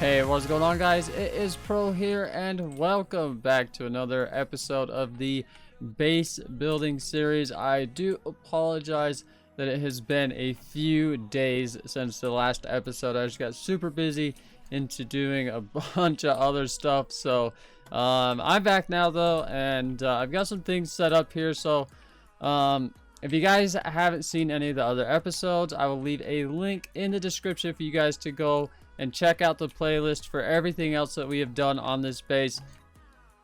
Hey, what's going on, guys? It is Pro here, and welcome back to another episode of the base building series. I do apologize that it has been a few days since the last episode. I just got super busy into doing a bunch of other stuff. So I'm back now though, and I've got some things set up here. So if you guys haven't seen any of the other episodes, I will leave a link in the description for you guys to go and check out the playlist for everything else that we have done on this base.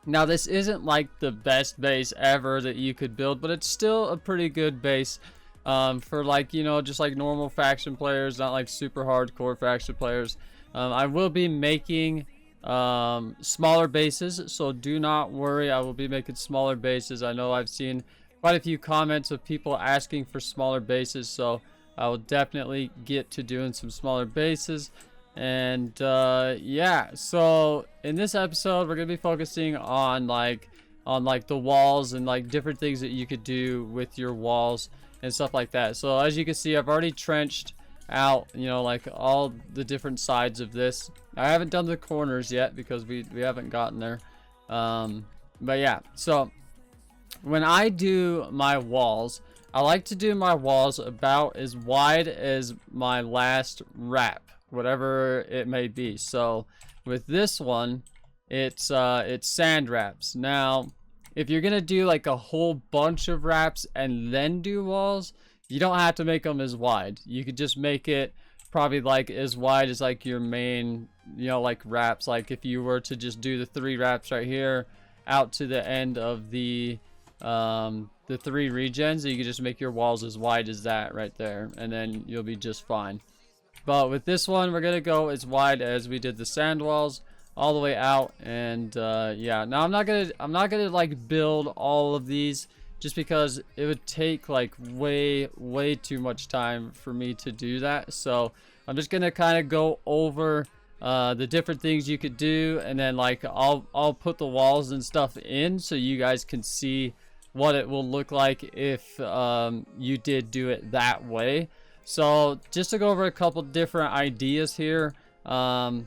Now, this isn't like the best base ever that you could build, but it's still a pretty good base for, like, you know, just like normal faction players, not like super hardcore faction players. I will be making smaller bases, so do not worry. I will be making smaller bases. I know I've seen quite a few comments of people asking for smaller bases, so I will definitely get to doing some smaller bases. And yeah, so in this episode we're gonna be focusing on like the walls and like different things that you could do with your walls and stuff like that. So as you can see, I've already trenched out, you know, like all the different sides of this. I haven't done the corners yet because we haven't gotten there. But yeah, so when I do my walls, I like to do my walls about as wide as my last wrap, whatever it may be. So with this one, it's sand wraps. Now, if you're gonna do like a whole bunch of wraps and then do walls, you don't have to make them as wide. You could just make it probably like as wide as like your main, you know, like wraps. Like if you were to just do the 3 wraps right here out to the end of the 3 regens, you could just make your walls as wide as that right there, and then you'll be just fine. But with this one, we're gonna go as wide as we did the sand walls, all the way out. And yeah, now I'm not gonna like build all of these, just because it would take like way too much time for me to do that. So I'm just gonna kind of go over the different things you could do, and then like I'll put the walls and stuff in so you guys can see what it will look like if you did do it that way. So just to go over a couple different ideas here. So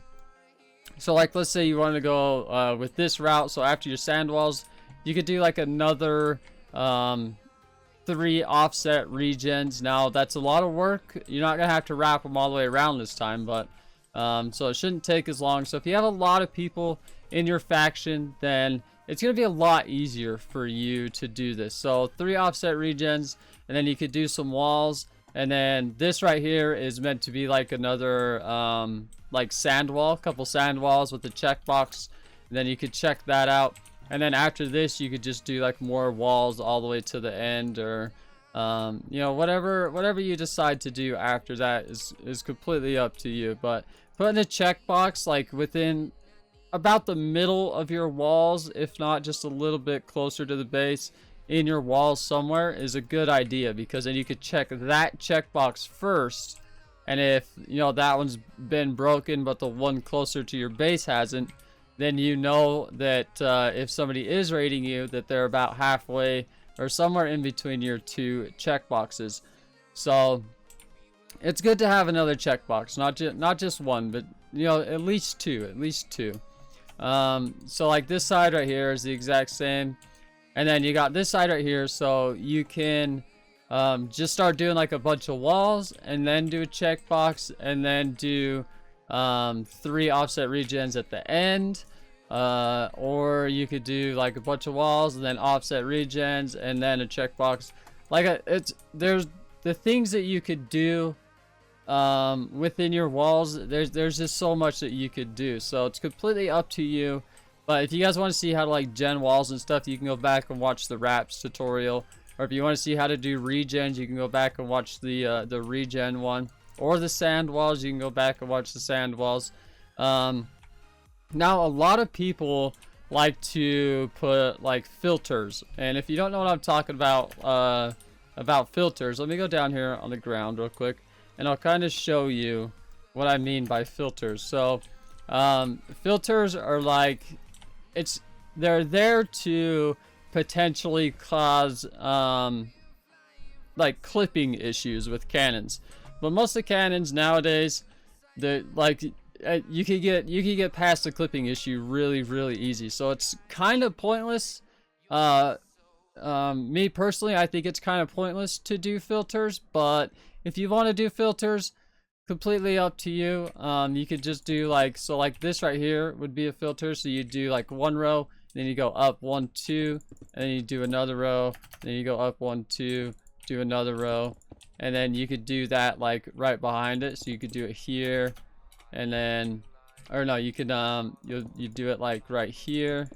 like, let's say you want to go with this route. So after your sand walls, you could do like another 3 offset regens. Now that's a lot of work. You're not gonna have to wrap them all the way around this time, but so it shouldn't take as long. So if you have a lot of people in your faction, then it's gonna be a lot easier for you to do this. So 3 offset regens, and then you could do some walls. And then this right here is meant to be like another like sand wall, couple sand walls with a checkbox. And then you could check that out. And then after this, you could just do like more walls all the way to the end, or you know, whatever you decide to do after that is completely up to you. But putting a checkbox like within about the middle of your walls, if not just a little bit closer to the base in your walls somewhere, is a good idea, because then you could check that checkbox first, and if you know that one's been broken but the one closer to your base hasn't, then you know that if somebody is raiding you, that they're about halfway or somewhere in between your 2 checkboxes. So it's good to have another checkbox, not just one, but you know, at least two. So like this side right here is the exact same. And then you got this side right here, so you can just start doing like a bunch of walls, and then do a checkbox, and then do 3 offset regens at the end. Or you could do like a bunch of walls, and then offset regens, and then a checkbox. Like there's the things that you could do within your walls. There's just so much that you could do, so it's completely up to you. But if you guys want to see how to like gen walls and stuff, you can go back and watch the wraps tutorial. Or if you want to see how to do regens, you can go back and watch the regen one. Or the sand walls, you can go back and watch the sand walls. Now a lot of people like to put like filters, and if you don't know what I'm talking about filters, let me go down here on the ground real quick, and I'll kind of show you what I mean by filters. So filters are like, they're there to potentially cause like clipping issues with cannons. But most of the cannons nowadays, they're like, you can get past the clipping issue really easy. So it's kind of pointless. Me personally, I think it's kind of pointless to do filters, but if you want to do filters, completely up to you. You could just do like, so like this right here would be a filter. So you do like one row, then you go up 1 2, and then you do another row, then you go up 1 2, do another row, and then you could do that like right behind it. So you could do it here, and then, or no, you could you do it like right here.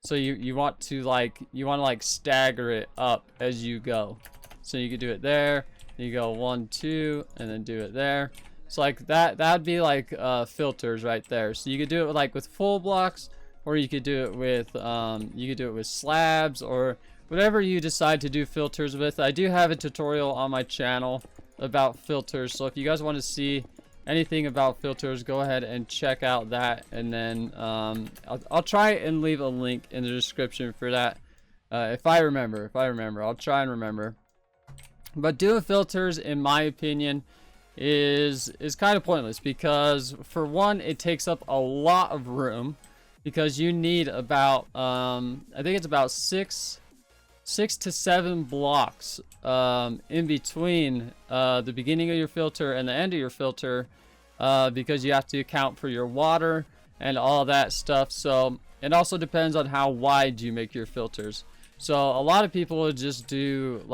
So you want to like stagger it up as you go. So you could do it there, you go 1 2, and then do it there. So like that'd be like filters right there. So you could do it with full blocks, or you could do it with slabs, or whatever you decide to do filters with. I do have a tutorial on my channel about filters, so if you guys want to see anything about filters, go ahead and check out that, and then I'll try and leave a link in the description for that, if I remember. I'll try and remember. But doing filters, in my opinion, is kind of pointless, because for one, it takes up a lot of room, because you need about I think it's about 6 to 7 blocks in between the beginning of your filter and the end of your filter, because you have to account for your water and all that stuff. So it also depends on how wide you make your filters. So a lot of people will just do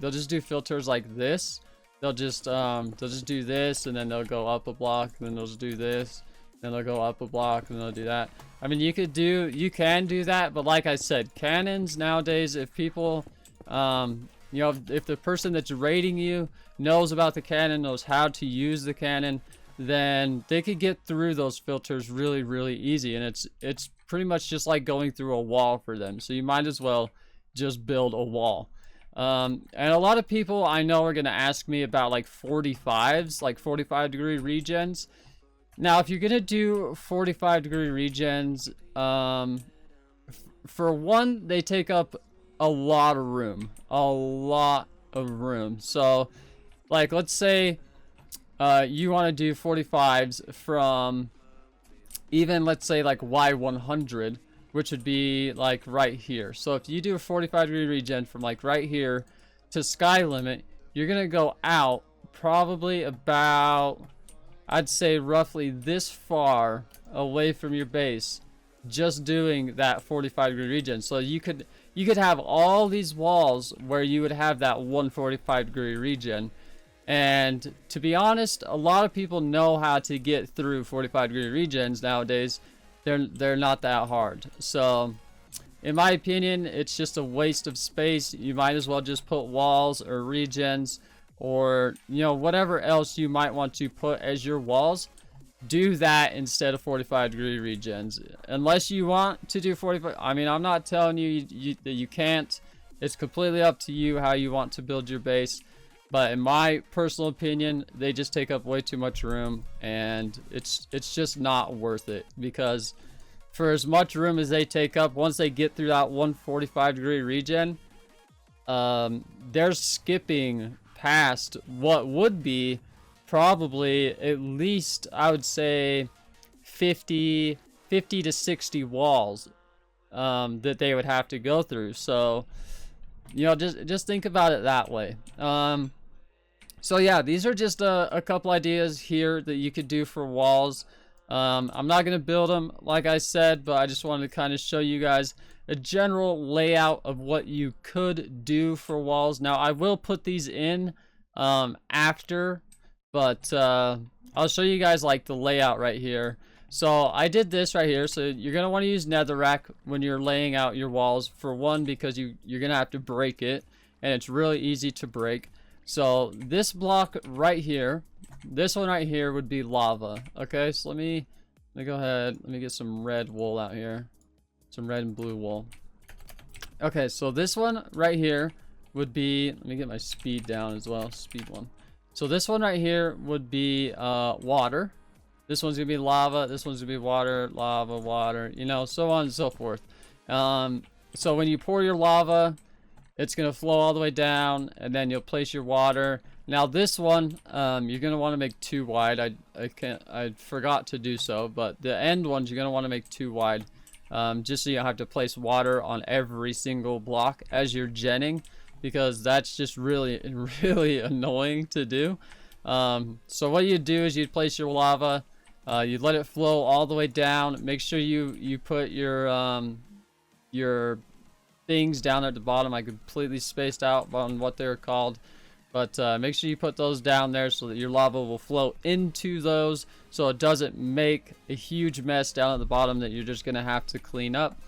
they'll just do filters like this. They'll just do this, and then they'll go up a block, and then they'll just do this, then they'll go up a block, and they'll do that. I mean, you can do that, but like I said, cannons nowadays, if people, if the person that's rating you knows about the cannon, knows how to use the cannon, then they could get through those filters really easy, and it's pretty much just like going through a wall for them. So you might as well just build a wall. And a lot of people I know are going to ask me about like 45s, like 45-degree regens. Now, if you're going to do 45-degree regens, for one, they take up a lot of room. So, like, let's say you want to do 45s from even, let's say, like Y100, which would be like right here. So if you do a 45-degree regen from like right here to sky limit, you're going to go out probably about, I'd say roughly this far away from your base, just doing that 45-degree regen. So you could have all these walls where you would have that 145-degree regen. And to be honest, a lot of people know how to get through 45-degree regens nowadays. They're not that hard. So in my opinion, it's just a waste of space. You might as well just put walls or regens, or whatever else you might want to put as your walls. Do that instead of 45-degree regens, unless you want to do 45. I mean, I'm not telling you that you can't. It's completely up to you how you want to build your base. But in my personal opinion, they just take up way too much room, and it's just not worth it, because for as much room as they take up, once they get through that 145-degree regen, they're skipping past what would be probably at least, I would say, 50 to 60 walls that they would have to go through. So just think about it that way. So yeah, these are just a couple ideas here that you could do for walls. I'm not going to build them, like I said, but I just wanted to kind of show you guys a general layout of what you could do for walls. Now, I will put these in after, but I'll show you guys like the layout right here. So I did this right here. So you're going to want to use netherrack when you're laying out your walls, for one, because you're going to have to break it, and it's really easy to break. So this block right here, this one right here would be lava. Okay, so let me go ahead. Let me get some red wool out here. Some red and blue wool. Okay, so this one right here would be, let me get my speed down as well. Speed 1. So this one right here would be water. This one's gonna be lava. This one's gonna be water, lava, water, so on and so forth. So when you pour your lava, it's gonna flow all the way down, and then you'll place your water. Now this one, you're gonna want to make 2 wide. I forgot to do so, but the end ones you're gonna want to make 2 wide, just so you don't have to place water on every single block as you're genning, because that's just really annoying to do. So what you do is you'd place your lava, you let it flow all the way down. Make sure you put your things down at the bottom. I completely spaced out on what they're called, but make sure you put those down there so that your lava will flow into those, so it doesn't make a huge mess down at the bottom that you're just gonna have to clean up.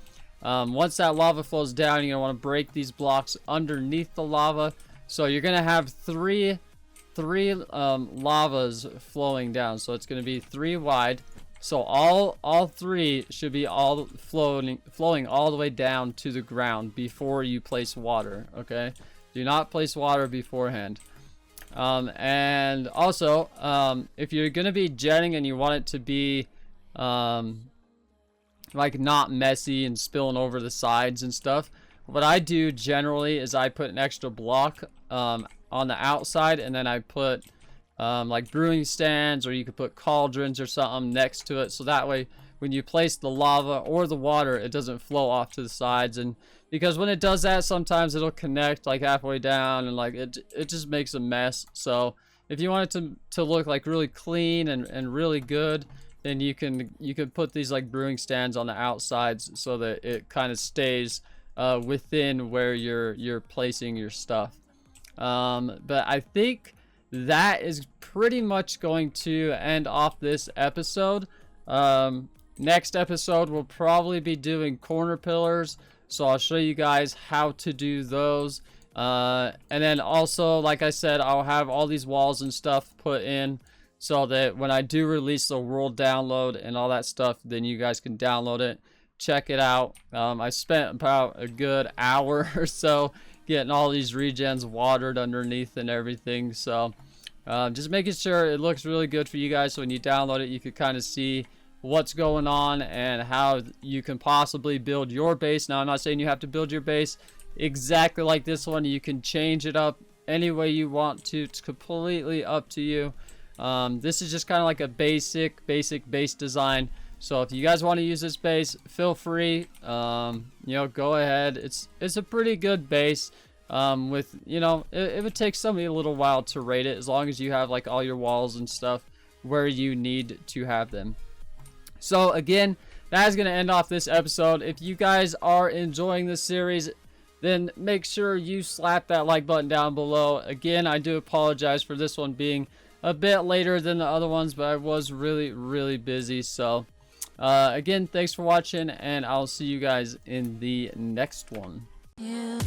Once that lava flows down, you're gonna want to break these blocks underneath the lava. So you're gonna have three lavas flowing down, so it's gonna be 3 wide. So all 3 should be all flowing all the way down to the ground before you place water. Okay, do not place water beforehand. And also, if you're gonna be jetting and you want it to be like not messy and spilling over the sides and stuff, what I do generally is I put an extra block on the outside, and then I put like brewing stands, or you could put cauldrons or something next to it, so that way when you place the lava or the water, it doesn't flow off to the sides. And because when it does that, sometimes it'll connect like halfway down, and like it just makes a mess. So if you want it to look like really clean and really good, then you can put these like brewing stands on the outsides so that it kind of stays within where you're placing your stuff. But I think that is pretty much going to end off this episode. Next episode we'll probably be doing corner pillars, so I'll show you guys how to do those. And then also, like I said, I'll have all these walls and stuff put in so that when I do release the world download and all that stuff, then you guys can download it, check it out. I spent about a good hour or so getting all these regens watered underneath and everything. So just making sure it looks really good for you guys, so when you download it, you can kind of see what's going on and how you can possibly build your base. Now, I'm not saying you have to build your base exactly like this one. You can change it up any way you want to. It's completely up to you. This is just kind of like a basic base design. So if you guys want to use this base, feel free. You know, go ahead. It's a pretty good base. With, you know, it would take somebody a little while to rate it, as long as you have like all your walls and stuff where you need to have them. So again, that is going to end off this episode. If you guys are enjoying this series, then make sure you slap that like button down below. Again, I do apologize for this one being a bit later than the other ones, but I was really busy. So again, thanks for watching, and I'll see you guys in the next one. Yeah.